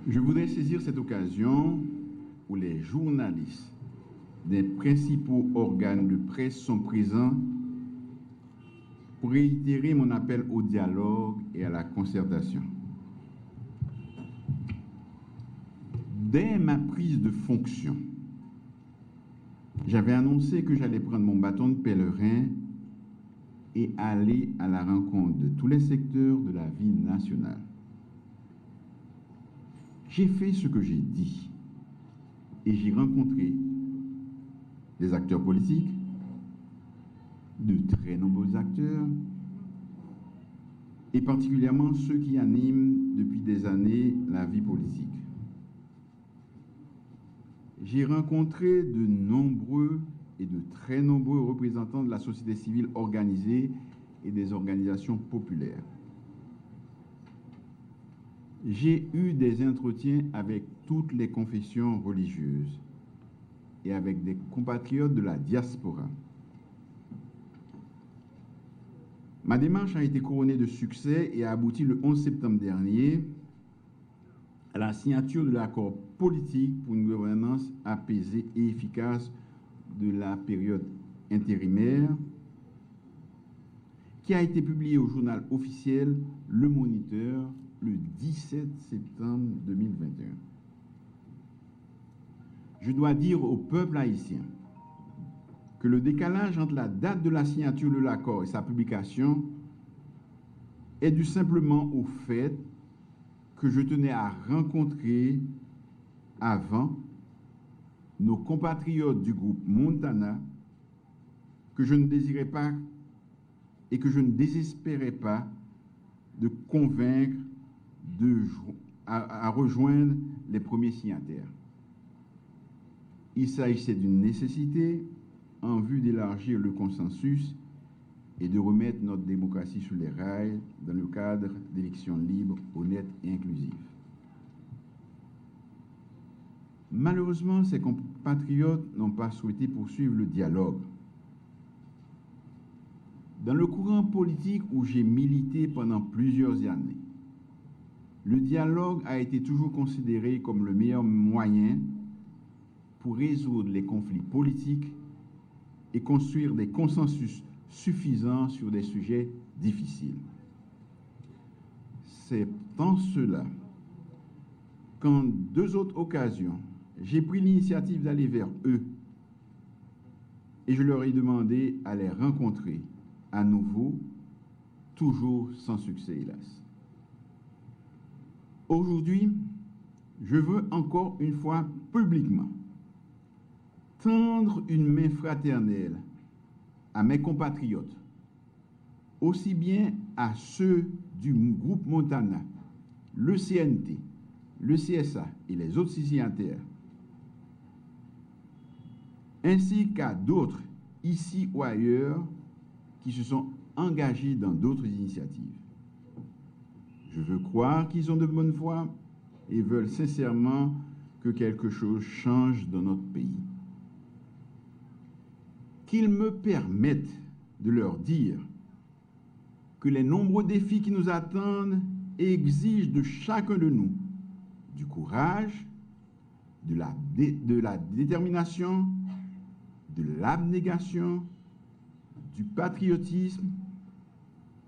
Je voudrais saisir cette occasion où les journalistes des principaux organes de presse sont présents pour réitérer mon appel au dialogue et à la concertation. Dès ma prise de fonction, j'avais annoncé que j'allais prendre mon bâton de pèlerin et aller à la rencontre de tous les secteurs de la vie nationale. J'ai fait ce que j'ai dit et j'ai rencontré des acteurs politiques, de très nombreux acteurs, et particulièrement ceux qui animent depuis des années la vie politique. J'ai rencontré de nombreux et de très nombreux représentants de la société civile organisée et des organisations populaires. J'ai eu des entretiens avec toutes les confessions religieuses et avec des compatriotes de la diaspora. Ma démarche a été couronnée de succès et a abouti le 11 septembre dernier à la signature de l'accord politique pour une gouvernance apaisée et efficace de la période intérimaire, qui a été publié au journal officiel Le Moniteur le 17 septembre 2021. Je dois dire au peuple haïtien que le décalage entre la date de la signature de l'accord et sa publication est dû simplement au fait que je tenais à rencontrer avant nos compatriotes du groupe Montana, que je ne désirais pas et que je ne désespérais pas de convaincre à rejoindre les premiers signataires. Il s'agissait d'une nécessité en vue d'élargir le consensus et de remettre notre démocratie sur les rails dans le cadre d'élections libres, honnêtes et inclusives. Malheureusement, ces compatriotes n'ont pas souhaité poursuivre le dialogue. Dans le courant politique où j'ai milité pendant plusieurs années, le dialogue a été toujours considéré comme le meilleur moyen pour résoudre les conflits politiques et construire des consensus suffisants sur des sujets difficiles. C'est en cela qu'en deux autres occasions, j'ai pris l'initiative d'aller vers eux et je leur ai demandé à les rencontrer à nouveau, toujours sans succès, hélas. Aujourd'hui, je veux encore une fois publiquement tendre une main fraternelle à mes compatriotes, aussi bien à ceux du groupe Montana, le CNT, le CSA et les autres signataires, ainsi qu'à d'autres, ici ou ailleurs, qui se sont engagés dans d'autres initiatives. Je veux croire qu'ils ont de bonne foi et veulent sincèrement que quelque chose change dans notre pays. Qu'ils me permettent de leur dire que les nombreux défis qui nous attendent exigent de chacun de nous du courage, de la détermination, de l'abnégation, du patriotisme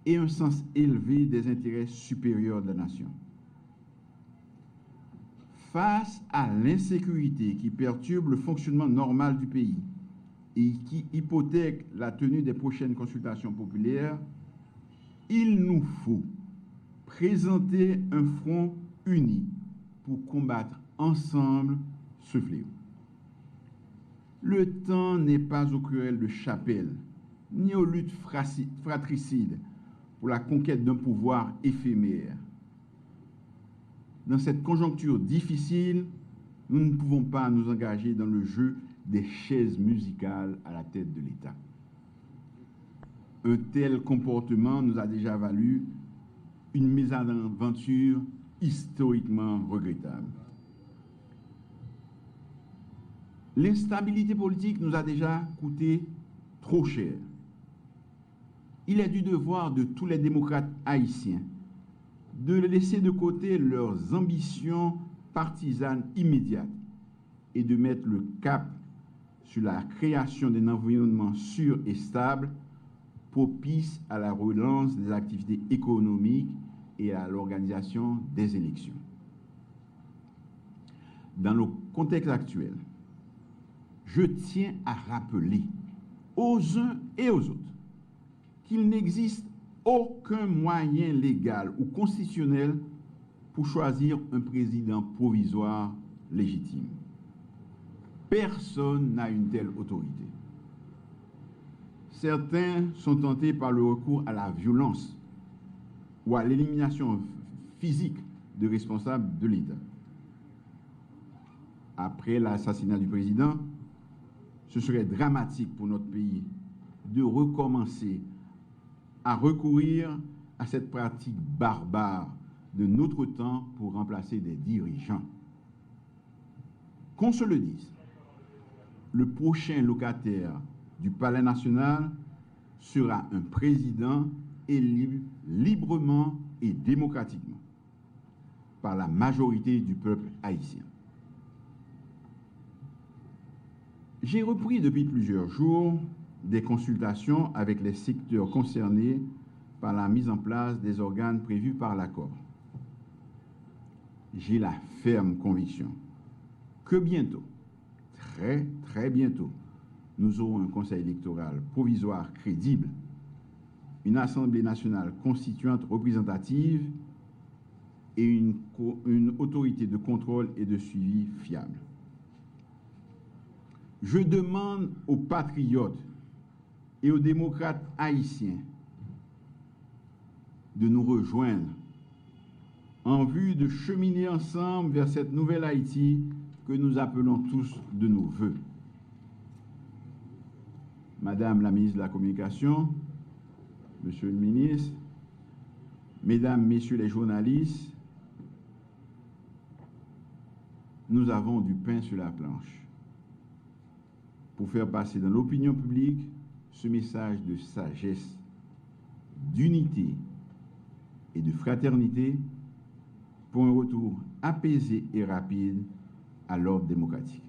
et un sens élevé des intérêts supérieurs de la nation. Face à l'insécurité qui perturbe le fonctionnement normal du pays et qui hypothèque la tenue des prochaines consultations populaires, il nous faut présenter un front uni pour combattre ensemble ce fléau. Le temps n'est pas aux querelles de chapelle, ni aux luttes fratricides pour la conquête d'un pouvoir éphémère. Dans cette conjoncture difficile, nous ne pouvons pas nous engager dans le jeu des chaises musicales à la tête de l'État. Un tel comportement nous a déjà valu une mésaventure historiquement regrettable. L'instabilité politique nous a déjà coûté trop cher. Il est du devoir de tous les démocrates haïtiens de laisser de côté leurs ambitions partisane immédiate est de mettre le cap sur la création d'un environnement sûr et stable propice à la relance des activités économiques et à l'organisation des élections. Dans le contexte actuel, je tiens à rappeler aux uns et aux autres qu'il n'existe aucun moyen légal ou constitutionnel pour choisir un président provisoire légitime. Personne n'a une telle autorité. Certains sont tentés par le recours à la violence ou à l'élimination physique de responsables de l'État. Après l'assassinat du président, ce serait dramatique pour notre pays de recommencer à recourir à cette pratique barbare de notre temps pour remplacer des dirigeants. Qu'on se le dise, le prochain locataire du Palais national sera un président élu librement et démocratiquement par la majorité du peuple haïtien. J'ai repris depuis plusieurs jours des consultations avec les secteurs concernés par la mise en place des organes prévus par l'accord. J'ai la ferme conviction que bientôt, très bientôt, nous aurons un conseil électoral provisoire crédible, une Assemblée nationale constituante représentative et une autorité de contrôle et de suivi fiable. Je demande aux patriotes et aux démocrates haïtiens de nous rejoindre en vue de cheminer ensemble vers cette nouvelle Haïti que nous appelons tous de nos vœux. Madame la ministre de la Communication, Monsieur le ministre, Mesdames, Messieurs les journalistes, nous avons du pain sur la planche pour faire passer dans l'opinion publique ce message de sagesse, d'unité et de fraternité pour un retour apaisé et rapide à l'ordre démocratique.